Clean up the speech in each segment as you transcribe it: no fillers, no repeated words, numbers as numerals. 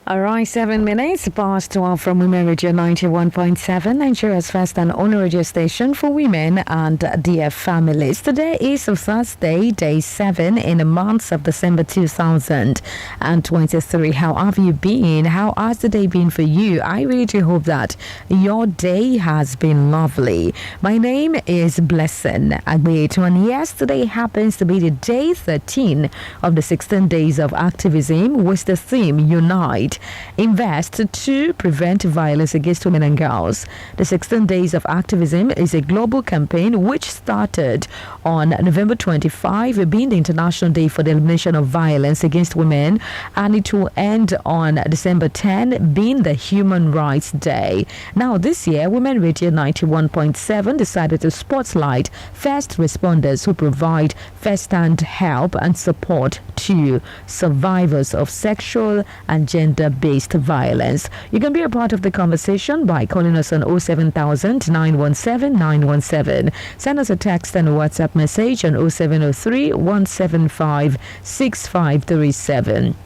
All right, 7 minutes past 12 from Women Radio 91.7, Nigeria's first and only radio station for women and their families. Today is Thursday, day 7 in the month of December 2023. How have you been? How has the day been for you? I really do hope that your day has been lovely. My name is Blessing Agbeto, and yesterday happens to be the day 13 of the 16 days of activism with the theme Unite. Invest to prevent violence against women and girls. The 16 Days of Activism is a global campaign which started on November 25, being the International Day for the Elimination of Violence Against Women, and it will end on December 10, being the Human Rights Day. Now, this year, Women Radio 91.7 decided to spotlight first responders who provide first-hand help and support to survivors of sexual and gender-based violence. You can be a part of the conversation by calling us on 07000 917 917. Send us a text and a WhatsApp message on 0703 175 6537.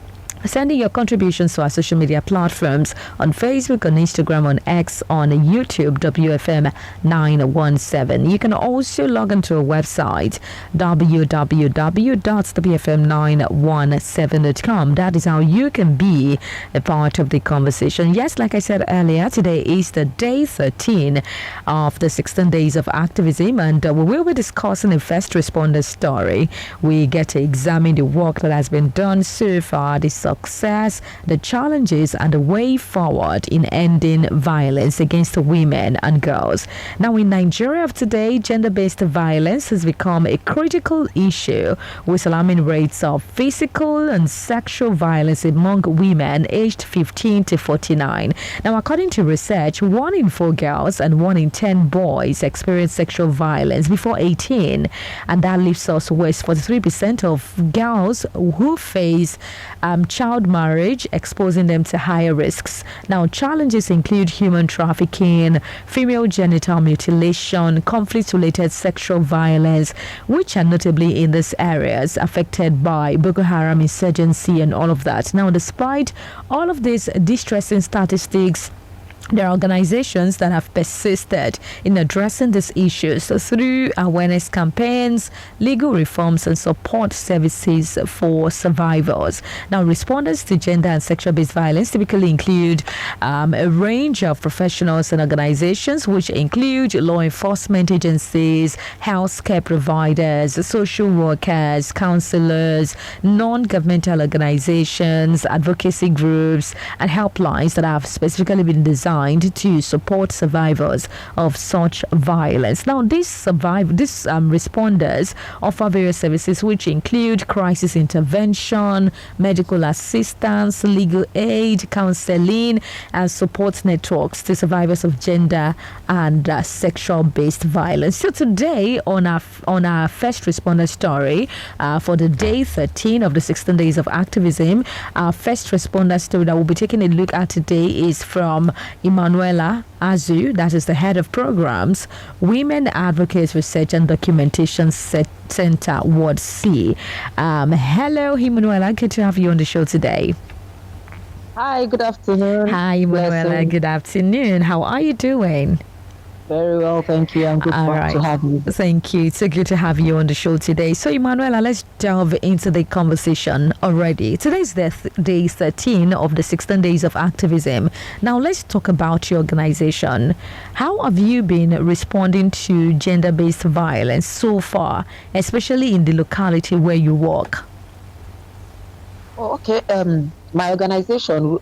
Sending your contributions to our social media platforms on Facebook, on Instagram, on X, on YouTube, WFM 917. You can also log into our website, www.wfm917.com. That is how you can be a part of the conversation. Yes, like I said earlier, today is the day 13 of the 16 days of activism, and we will be discussing a first responder story. We get to examine the work that has been done so far, the success, the challenges, and the way forward in ending violence against women and girls. Now, in Nigeria of today, gender-based violence has become a critical issue with alarming rates of physical and sexual violence among women aged 15 to 49. Now, according to research, 1 in 4 girls and 1 in 10 boys experience sexual violence before 18, and that leaves us with 43% of girls who face child marriage, exposing them to higher risks. Now, challenges include human trafficking, female genital mutilation, conflict-related sexual violence, which are notably in these areas affected by Boko Haram insurgency and all of that. Now, despite all of these distressing statistics, there are organizations that have persisted in addressing these issues through awareness campaigns, legal reforms, and support services for survivors. Now, responders to gender and sexual-based violence typically include a range of professionals and organizations, which include law enforcement agencies, healthcare providers, social workers, counselors, non-governmental organizations, advocacy groups, and helplines that have specifically been designed to support survivors of such violence. Now, these responders offer various services which include crisis intervention, medical assistance, legal aid, counseling, and support networks to survivors of gender and sexual-based violence. So today, on our first responder story for the day 13 of the 16 days of activism, our first responder story that we'll be taking a look at today is from Emanuela Azu, that is the head of programs, Women Advocates Research and Documentation Center, Ward C. Hello, Emanuela. Good to have you on the show today. Hi, good afternoon. Hi, Emanuela. Good afternoon. How are you doing? Very well, thank you. I'm good to have you. Thank you. It's so good to have you on the show today. So, Emanuela, let's delve into the conversation already. Today is day 13 of the 16 days of activism. Now, let's talk about your organization. How have you been responding to gender-based violence so far, especially in the locality where you work? Oh, okay. My organization,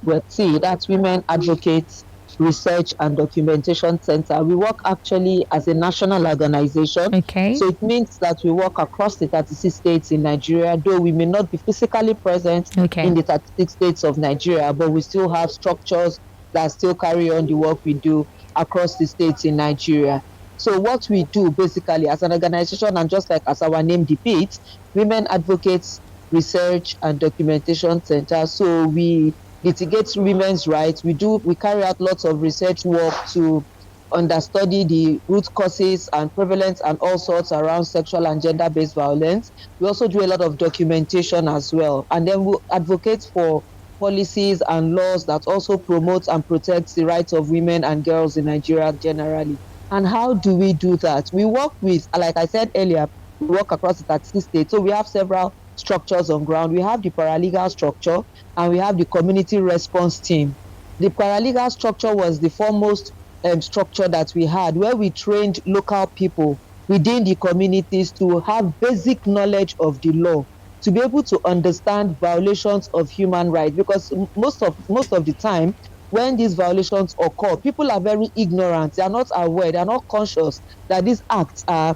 that's Women Advocates Research and Documentation Center. We work actually as a national organization. Okay. So it means that we work across the 36 states in Nigeria, though we may not be physically present in the 36 states of Nigeria, but we still have structures that still carry on the work we do across the states in Nigeria. So what we do basically as an organization, and just like as our name depicts, Women Advocates Research and Documentation Center. So we litigate women's rights. We carry out lots of research work to understudy the root causes and prevalence and all sorts around sexual and gender-based violence. We also do a lot of documentation as well. And then we advocate for policies and laws that also promote and protect the rights of women and girls in Nigeria generally. And how do we do that? We work with, like I said earlier, we work across the 36 states. So we have several structures on ground. We have the paralegal structure and we have the community response team. The paralegal structure was the foremost structure that we had, where we trained local people within the communities to have basic knowledge of the law, to be able to understand violations of human rights, because most of the time when these violations occur, people are very ignorant, they are not aware, they are not conscious that these acts are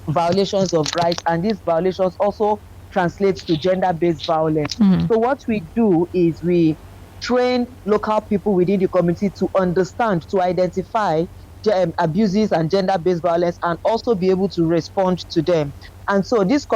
violations of rights, and these violations also translates to gender-based violence. So what we do is we train local people within the community to understand, to identify abuses and gender-based violence, and also be able to respond to them. And so this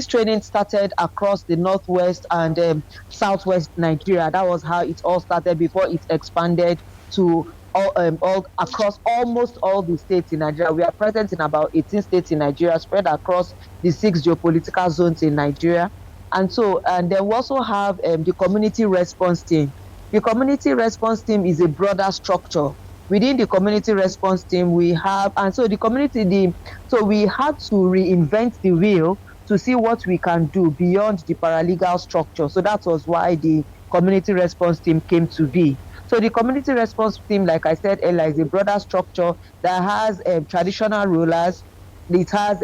training started across the northwest and southwest Nigeria. That was how it all started before it expanded to all across almost all the states in Nigeria. We are present in about 18 states in Nigeria, spread across the 6 geopolitical zones in Nigeria. And then we also have the community response team. The community response team is a broader structure. Within the community response team, we have, and so so we had to reinvent the wheel to see what we can do beyond the paralegal structure. So that was why the community response team came to be. So the community response team, like I said earlier, is a broader structure that has traditional rulers, it has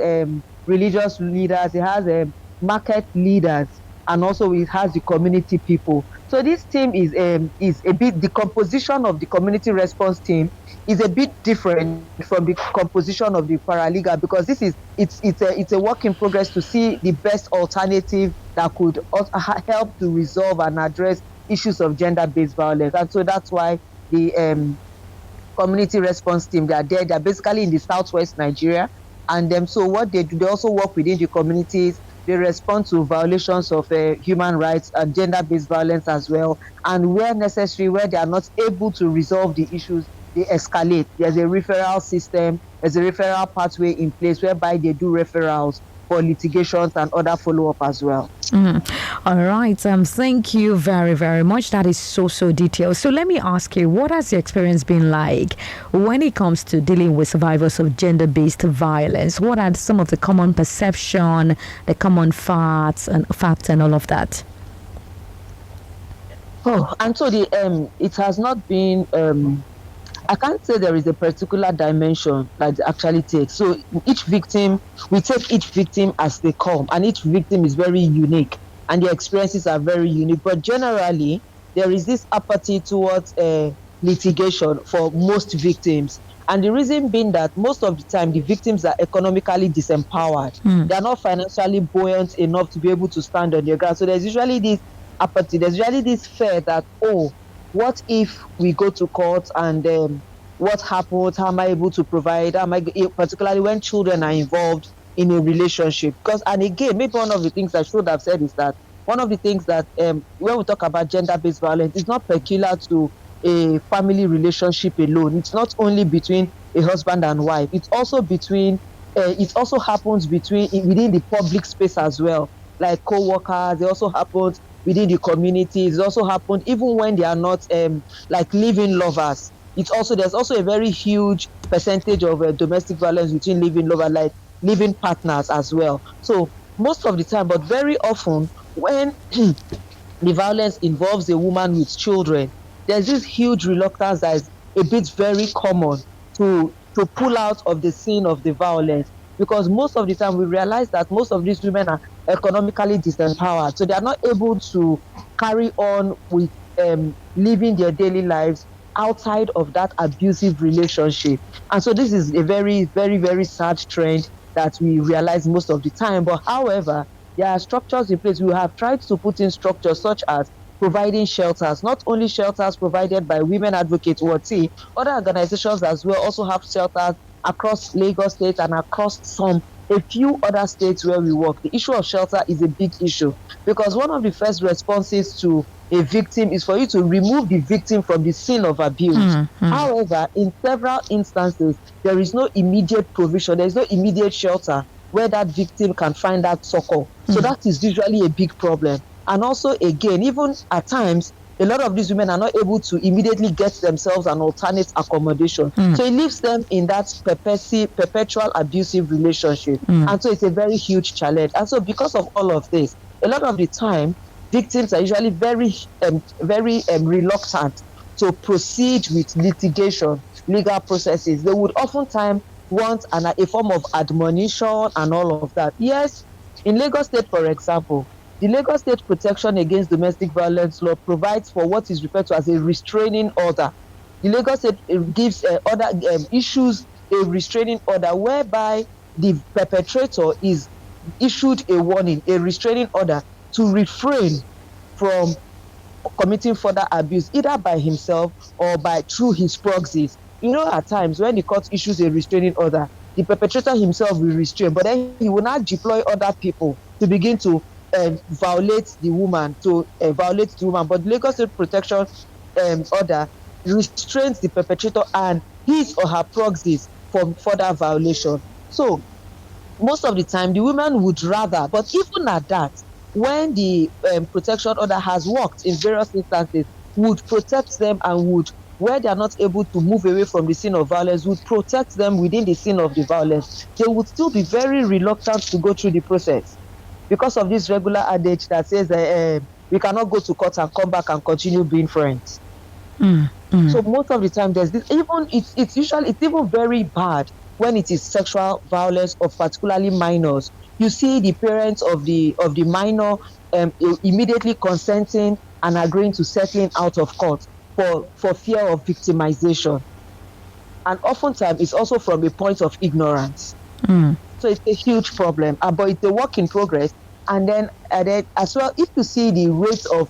religious leaders, it has market leaders, and also it has the community people. So this team is a bit, the composition of the community response team is a bit different from the composition of the paralegal, because it's a work in progress to see the best alternative that could also help to resolve and address issues of gender-based violence. And so that's why the community response team, they're basically in the southwest Nigeria. And so what they do, they also work within the communities. They respond to violations of human rights and gender-based violence as well. And where necessary, where they are not able to resolve the issues, they escalate. There's a referral system, there's a referral pathway in place whereby they do referrals for litigations and other follow-up as well. All right. Thank you very, very much. That is so detailed. So let me ask you, what has your experience been like when it comes to dealing with survivors of gender-based violence? What are some of the common perception, the common facts and all of that? And so it has not been I can't say there is a particular dimension that it actually takes. So we take each victim as they come, and each victim is very unique and their experiences are very unique. But generally, there is this apathy towards litigation for most victims. And the reason being that most of the time, the victims are economically disempowered. They are not financially buoyant enough to be able to stand on their ground. So there's usually this apathy, there's usually this fear that, what if we go to court and what happens? How am I able to provide? Particularly when children are involved in a relationship? And again, maybe one of the things I should have said is that one of the things that when we talk about gender-based violence, it's not peculiar to a family relationship alone. It's not only between a husband and wife. It's also between. It also happens within the public space as well, like co-workers. It also happens within the communities. It also happened even when they are not like living lovers. There's also a very huge percentage of domestic violence between living lovers, like living partners as well. So most of the time, but very often, when the violence involves a woman with children, there's this huge reluctance that is a bit very common to pull out of the scene of the violence, because most of the time we realize that most of these women are economically disempowered, so they are not able to carry on with living their daily lives outside of that abusive relationship. And so this is a very, very, very sad trend that we realize most of the time. But however, there are structures in place. We have tried to put in structures such as providing shelters, not only shelters provided by Women Advocate WOTI, other organizations as well also have shelters across Lagos State and across a few other states where we work. The issue of shelter is a big issue, because one of the first responses to a victim is for you to remove the victim from the scene of abuse. However, in several instances, there is no immediate provision, there is no immediate shelter where that victim can find that succor. So that is usually a big problem. And also, again, even at times, a lot of these women are not able to immediately get themselves an alternate accommodation. So it leaves them in that perpetual abusive relationship. And so it's a very huge challenge. And so because of all of this, a lot of the time, victims are usually very reluctant to proceed with litigation, legal processes. They would oftentimes want a form of admonition and all of that. Yes, in Lagos State, for example, the Lagos State Protection Against Domestic Violence Law provides for what is referred to as a restraining order. The Lagos State gives issues a restraining order whereby the perpetrator is issued a warning, a restraining order to refrain from committing further abuse, either by himself or through his proxies. At times when the court issues a restraining order, the perpetrator himself will restrain, but then he will not deploy other people to begin to violate the woman, But the Lagos State Protection Order restrains the perpetrator and his or her proxies from further violation. So most of the time, the women would rather, but even at that, when the protection order has worked in various instances, would protect them and would, where they are not able to move away from the scene of violence, would protect them within the scene of the violence. They would still be very reluctant to go through the process because of this regular adage that says we cannot go to court and come back and continue being friends. So most of the time, there's this. Even it's even very bad when it is sexual violence of particularly minors. You see the parents of the minor immediately consenting and agreeing to settling out of court for fear of victimization. And oftentimes it's also from a point of ignorance. So it's a huge problem, but it's a work in progress. And then as well, if you see the rate of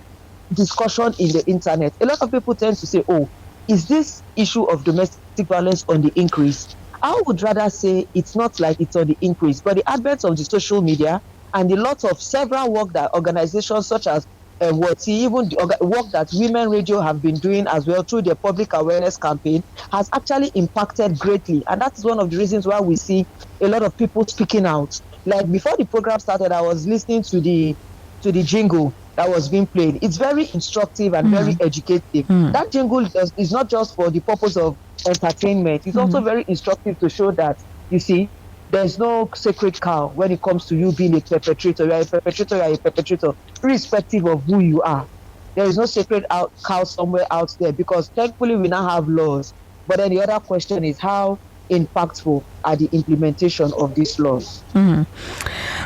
discussion in the internet, a lot of people tend to say, oh, is this issue of domestic violence on the increase? I would rather say it's not like it's on the increase, but the advent of the social media and the lot of several work that organizations such as even the work that Women Radio have been doing as well through their public awareness campaign has actually impacted greatly. And that is one of the reasons why we see a lot of people speaking out. Like before the program started, I was listening to the jingle that was being played. It's very instructive and very educative. That jingle is not just for the purpose of entertainment. It's also very instructive to show that, you see, there's no sacred cow when it comes to you being a perpetrator. You're a perpetrator, irrespective of who you are. There is no sacred cow somewhere out there, because thankfully we now have laws. But then the other question is, how impactful are the implementation of these laws?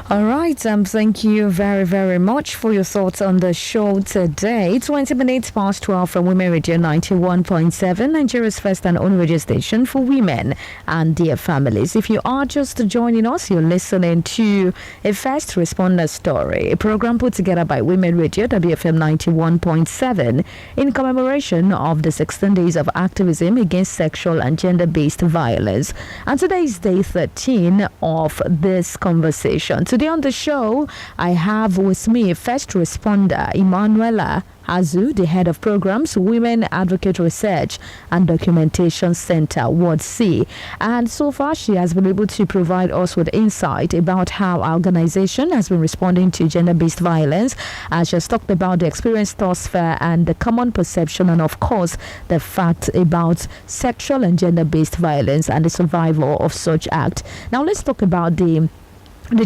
All right, thank you very, very much for your thoughts on the show today. 20 minutes past 12 from Women Radio 91.7, Nigeria's first and only radio station for women and their families. If you are just joining us, you're listening to a first responder story, a program put together by Women Radio WFM 91.7 in commemoration of the 16 days of activism against sexual and gender-based violence. And today is day 13 of this conversation. Today on the show, I have with me first responder Emanuela Azu, the head of programs, Women Advocate Research and Documentation Center, Ward C. And so far, she has been able to provide us with insight about how our organization has been responding to gender-based violence. She has talked about the experience thus far and the common perception, and of course, the fact about sexual and gender-based violence and the survival of such act. Now, let's talk about the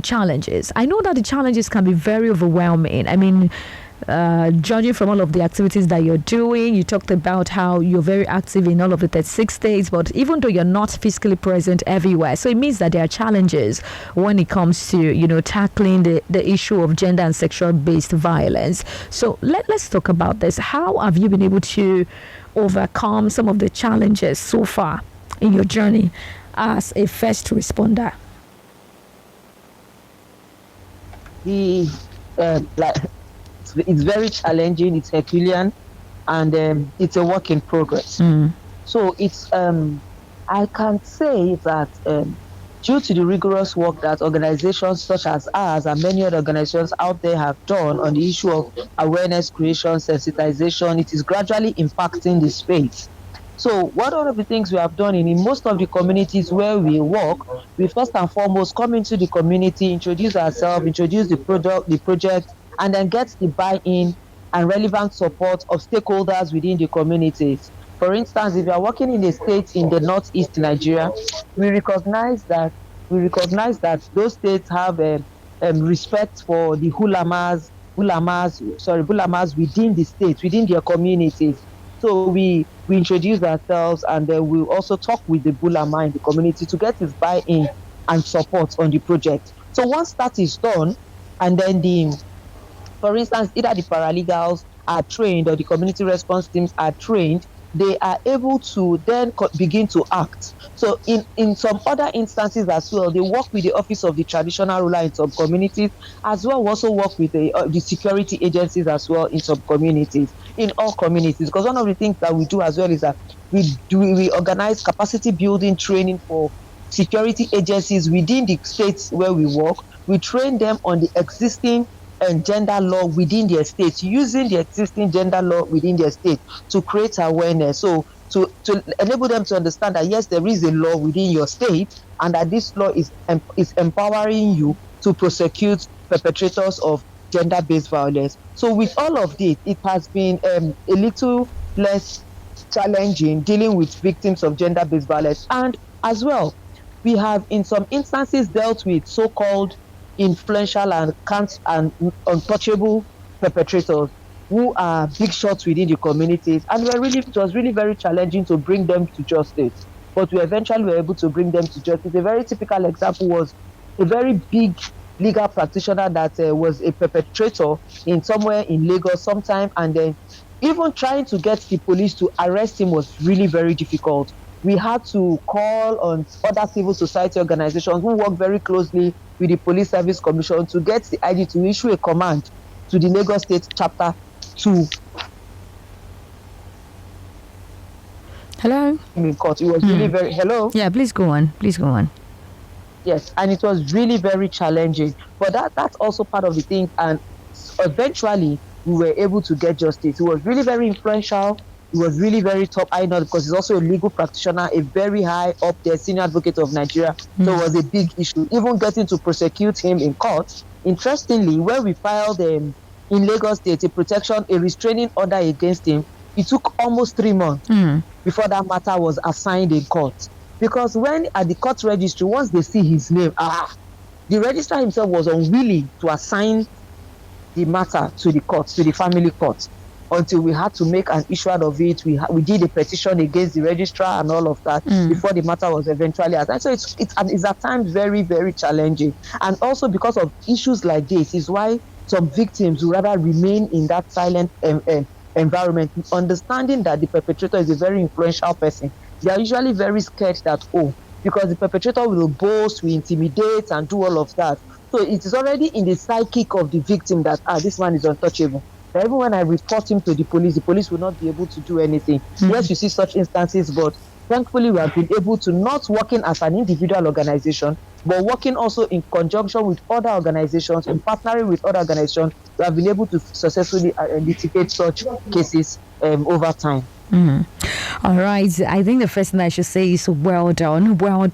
challenges. I know that the challenges can be very overwhelming. I mean, judging from all of the activities that you're doing, you talked about how you're very active in all of the 36 states, but even though you're not physically present everywhere, so it means that there are challenges when it comes to, tackling the issue of gender and sexual-based violence. So let's talk about this. How have you been able to overcome some of the challenges so far in your journey as a first responder? It's very challenging, it's Herculean, and it's a work in progress. So it's I can say that due to the rigorous work that organizations such as ours and many other organizations out there have done on the issue of awareness creation, sensitization, it is gradually impacting the space. So one of the things we have done in most of the communities where we work, we first and foremost come into the community, introduce ourselves, introduce the project, and then get the buy-in and relevant support of stakeholders within the communities. For instance, if you are working in a state in the northeast Nigeria, we recognize that those states have respect for the bulamas within the states, within their communities. So we introduce ourselves, and then we also talk with the bulama in the community to get his buy-in and support on the project. So once that is done, and then for instance, either the paralegals are trained or the community response teams are trained, they are able to then begin to act. So in some other instances as well, they work with the office of the traditional ruler in some communities, as well also work with the security agencies as well in some communities, in all communities. Because one of the things that we do as well is that we organize capacity building training for security agencies within the states where we work. We train them on the existing gender law within their state, using the existing gender law within their state to create awareness. So to enable them to understand that yes, there is a law within your state, and that this law is empowering you to prosecute perpetrators of gender-based violence. So with all of this, it has been a little less challenging dealing with victims of gender-based violence. And as well, we have in some instances dealt with so-called influential and untouchable perpetrators who are big shots within the communities, and it was really very challenging to bring them to justice. But we eventually were able to bring them to justice. A very typical example was a very big legal practitioner that was a perpetrator in somewhere in Lagos sometime, and then even trying to get the police to arrest him was really very difficult. We had to call on other civil society organizations who work very closely with the Police Service Commission to get the ID to issue a command to the Lagos State Chapter 2. Hello? In court. It was really very... Hello? Yeah, please go on. Please go on. Yes, and it was really very challenging. But that's also part of the thing. And eventually, we were able to get justice. It was really very influential. It was really very top. I know, because he's also a legal practitioner, a very high up there senior advocate of Nigeria. So it was a big issue. Even getting to prosecute him in court. Interestingly, when we filed in Lagos State a restraining order against him, it took almost 3 months before that matter was assigned in court. Because when at the court registry, once they see his name, the registrar himself was unwilling to assign the matter to the court, to the family court, until we had to make an issue out of it. We did a petition against the registrar and all of that before the matter was eventually assigned. So it's at times very, very challenging. And also because of issues like this is why some victims would rather remain in that silent environment, understanding that the perpetrator is a very influential person. They are usually very scared that, because the perpetrator will boast, will intimidate, and do all of that. So it is already in the psychic of the victim that, this man is untouchable. Even when I report him to the police will not be able to do anything. Yes, you see such instances, but thankfully we have been able to, not working as an individual organization, but working also in conjunction with other organizations and partnering with other organizations, we have been able to successfully litigate such cases over time. All right. I think the first thing I should say is well done, because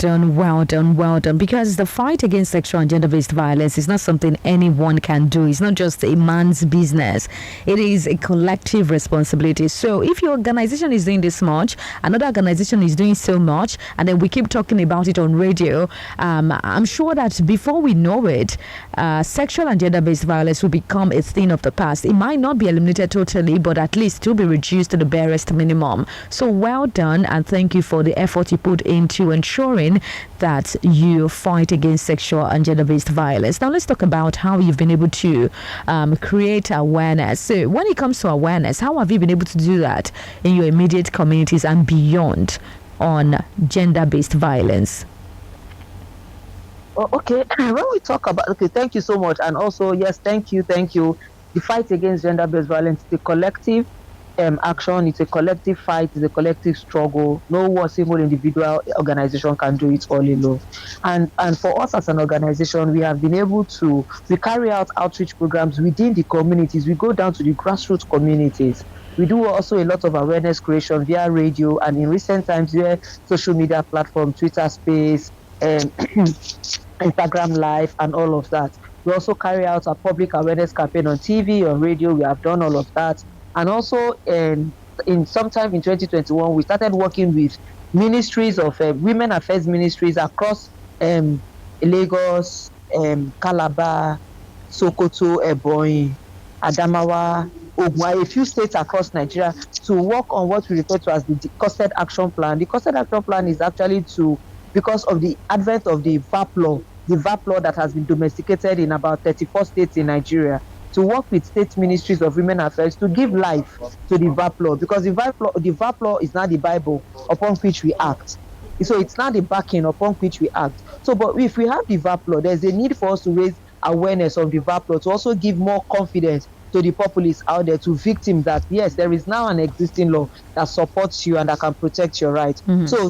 the fight against sexual and gender-based violence is not something anyone can do. It's not just a man's business. It is a collective responsibility. So if your organization is doing this much, another organization is doing so much, and then we keep talking about it on radio, I'm sure that before we know it, sexual and gender-based violence will become a thing of the past. It might not be eliminated totally, but at least to be reduced to the barest minimum. So well done, and thank you for the effort you put into ensuring that you fight against sexual and gender-based violence. Now let's talk about how you've been able to create awareness. So when it comes to awareness, how have you been able to do that in your immediate communities and beyond on gender-based violence? Okay, when we talk about, thank you so much. And also, yes, thank you. The fight against gender-based violence is a collective action, it's a collective fight, it's a collective struggle. No one single individual organization can do it all alone. And for us as an organization, we have been able to, we carry out outreach programs within the communities. We go down to the grassroots communities. We do also a lot of awareness creation via radio, and in recent times via social media platform, Twitter Space, Instagram Live, and all of that. We also carry out a public awareness campaign on TV, on radio. We have done all of that. And also in sometime in 2021, we started working with ministries of women affairs ministries across Lagos, Calabar, Sokoto, Ebonyi, Adamawa, Ogun, a few states across Nigeria, to work on what we refer to as the costed action plan. The costed action plan is actually because of the advent of the VAP law that has been domesticated in about 34 states in Nigeria, to work with state ministries of women affairs to give life to the VAP law, because the VAP law is not the Bible upon which we act. So it's not the backing upon which we act. So, but if we have the VAP law, there's a need for us to raise awareness of the VAP law, to also give more confidence to the populace out there, to victims, that yes, there is now an existing law that supports you and that can protect your rights. So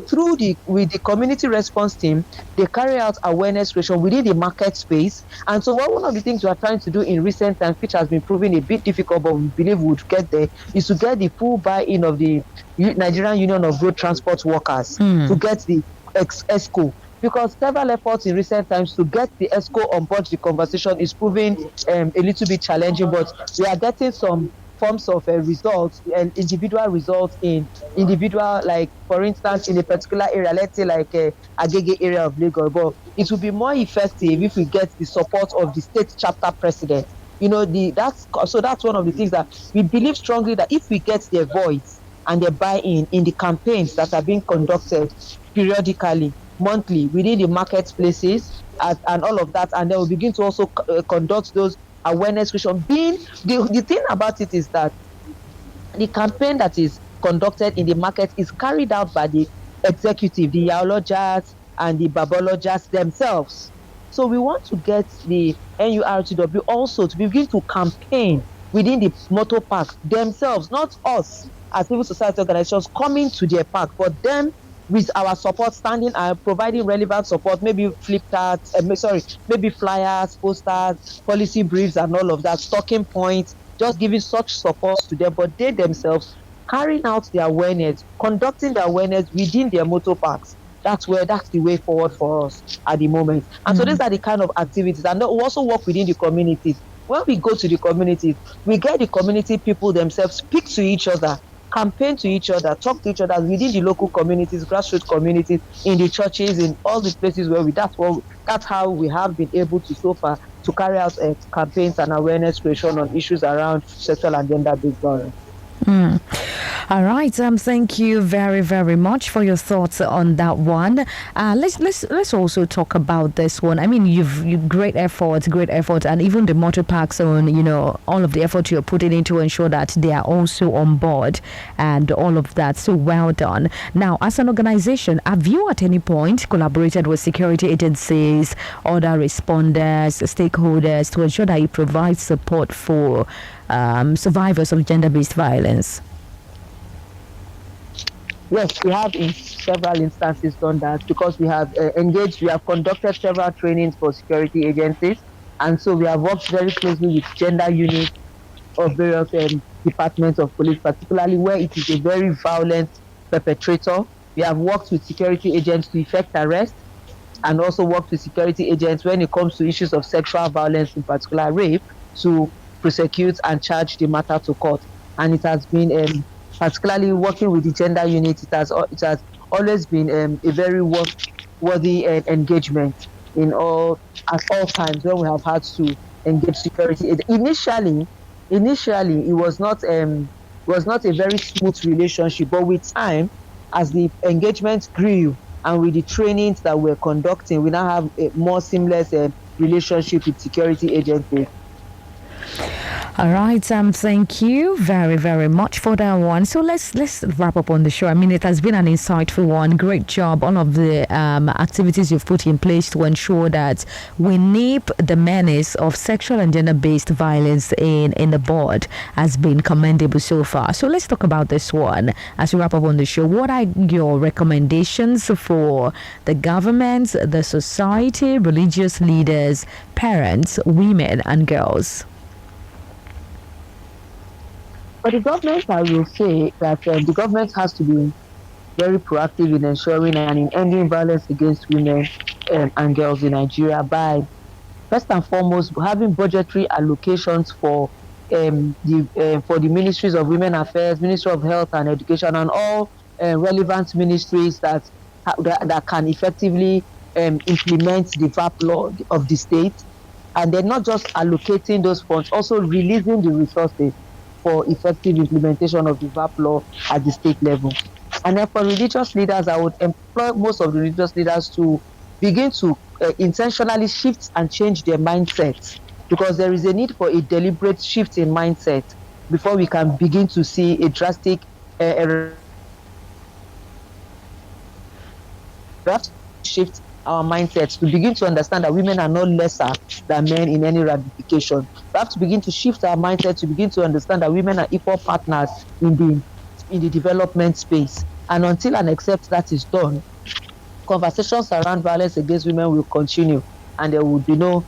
with the community response team, they carry out awareness creation within the market space. And so one of the things we are trying to do in recent times, which has been proving a bit difficult, but we believe we would get there, is to get the full buy-in of the Nigerian Union of Road Transport Workers, to get the ESCO, because several efforts in recent times to get the ESCO on board the conversation is proving a little bit challenging, but we are getting some forms of results and individual results in individual, like for instance in a particular area, let's say like Agege area of Lagos. But it will be more effective if we get the support of the state chapter president. That's one of the things that we believe strongly, that if we get their voice and their buy-in in the campaigns that are being conducted periodically, monthly, within the marketplaces and all of that, and then we begin to also conduct those awareness creation. The thing about it is that the campaign that is conducted in the market is carried out by the executive, the yaologists and the babologists themselves. So we want to get the NURTW also to begin to campaign within the motor parks themselves, not us as civil society organizations coming to their park, but them with our support, standing and providing relevant support, maybe maybe flyers, posters, policy briefs and all of that, talking points, just giving such support to them, but they themselves carrying out the awareness, conducting the awareness within their motor parks. That's the way forward for us at the moment. And so these are the kind of activities. And we also work within the communities. When we go to the communities, we get the community people themselves speak to each other, campaign to each other, talk to each other within the local communities, grassroots communities, in the churches, in all the places where that's how we have been able to so far to carry out campaigns and awareness creation on issues around sexual and gender-based violence. All right. Thank you very, very much for your thoughts on that one. Let's also talk about this one. I mean, you've great effort, and even the motor parks on, all of the effort you're putting in to ensure that they are also on board and all of that. So well done. Now, as an organization, have you at any point collaborated with security agencies, other responders, stakeholders to ensure that you provide support for survivors of gender-based violence? Yes, we have in several instances done that, because we have we have conducted several trainings for security agencies, and so we have worked very closely with gender units of various departments of police, particularly where it is a very violent perpetrator. We have worked with security agents to effect arrest, and also worked with security agents when it comes to issues of sexual violence, in particular rape, to prosecute and charge the matter to court. And it has been particularly working with the gender unit, it has always been a very worthy engagement at all times when we have had to engage security. Initially it was not a very smooth relationship, but with time, as the engagement grew and with the trainings that we're conducting, we now have a more seamless relationship with security agencies. All right, thank you very, very much for that one. So let's wrap up on the show. I mean, it has been an insightful one. Great job, all of the activities you've put in place to ensure that we nip the menace of sexual and gender-based violence in the bud has been commendable so far. So let's talk about this one as we wrap up on the show. What are your recommendations for the government, the society, religious leaders, parents, women, and girls? For the government, I will say that the government has to be very proactive in ensuring and in ending violence against women and girls in Nigeria by first and foremost, having budgetary allocations for the ministries of women affairs, Ministry of Health and Education, and all relevant ministries that can effectively implement the VAP law of the state, and then not just allocating those funds, also releasing the resources for effective implementation of the VAP law at the state level. And then for religious leaders, I would employ most of the religious leaders to begin to intentionally shift and change their mindsets, because there is a need for a deliberate shift in mindset before we can begin to see a drastic shift our mindsets, to begin to understand that women are not lesser than men in any ramification. We have to begin to shift our mindset to begin to understand that women are equal partners in the development space. And until and except that is done, conversations around violence against women will continue, and there will be no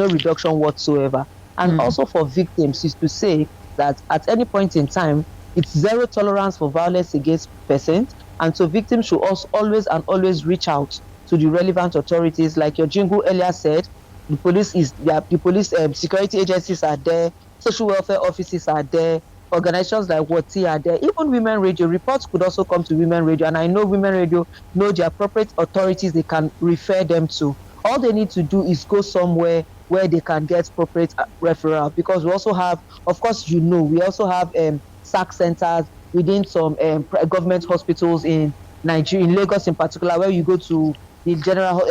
reduction whatsoever. And also for victims is to say that at any point in time, it's zero tolerance for violence against persons, and so victims should also always reach out to the relevant authorities. Like your jingle earlier said, the police security agencies are there, social welfare offices are there, organizations like WOTI are there, even Women Radio. Reports could also come to Women Radio, and I know Women Radio know the appropriate authorities they can refer them to. All they need to do is go somewhere where they can get appropriate referral, because we also have, of course, we also have SAC centers within some government hospitals in Nigeria, in Lagos in particular, where you go to the general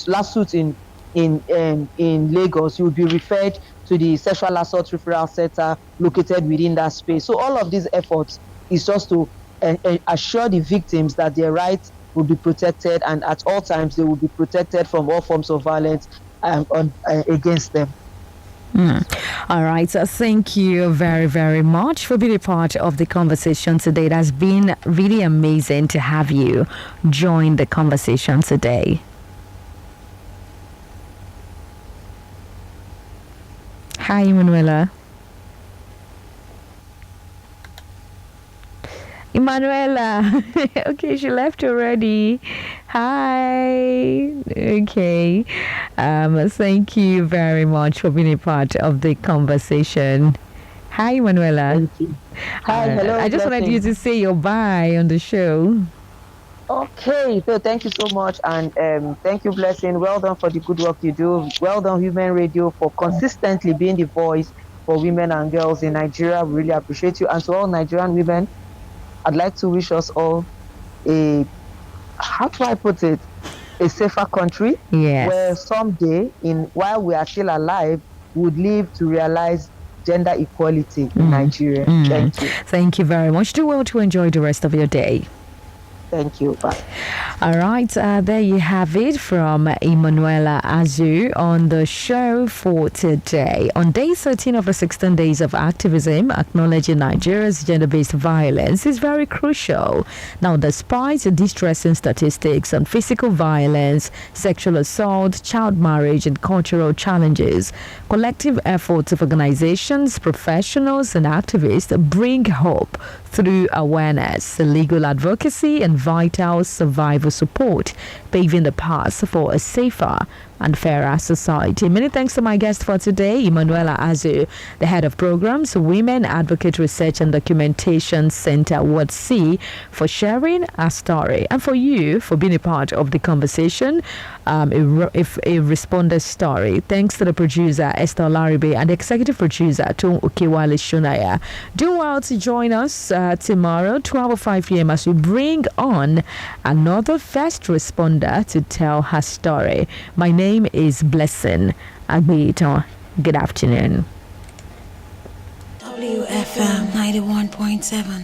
last suit in Lagos, you will be referred to the sexual assault referral center located within that space. So all of these efforts is just to assure the victims that their rights will be protected, and at all times they will be protected from all forms of violence against them. All right, so thank you very, very much for being a part of the conversation today. It has been really amazing to have you join the conversation today. Hi, Emanuela. Okay, she left already. Hi. Okay. Thank you very much for being a part of the conversation. Hi, Emanuela. Thank you. Hi, hello. I just wanted you to say your bye on the show. Okay, so thank you so much, and thank you, Blessing. Well done for the good work you do. Well done, Women Radio, for consistently being the voice for women and girls in Nigeria. We really appreciate you. And to all Nigerian women, I'd like to wish us all how do I put it, a safer country, where someday, while we are still alive, we would live to realize gender equality in Nigeria. Thank you. Thank you very much. Do well to enjoy the rest of your day. Thank you. Bye. All right, there you have it from Emanuela Azu on the show for today. On day 13 of the 16 days of activism, acknowledging Nigeria's gender-based violence is very crucial. Now, despite the distressing statistics on physical violence, sexual assault, child marriage, and cultural challenges, collective efforts of organizations, professionals, and activists bring hope through awareness, legal advocacy, and vital survival support, paving the path for a safer and fairer society. Many thanks to my guest for today, Emanuela Azu, the head of programs, Women Advocate Research and Documentation Center, WADC, for sharing our story, and for you for being a part of the conversation, a responder story. Thanks to the producer, Esther Laribe, and the executive producer, Tom Okewale Shunaya. Do well to join us tomorrow, 12:05 p.m. as we bring on another first responder to tell her story. My name is Blessing Agbito. Good afternoon. WFM 91.7.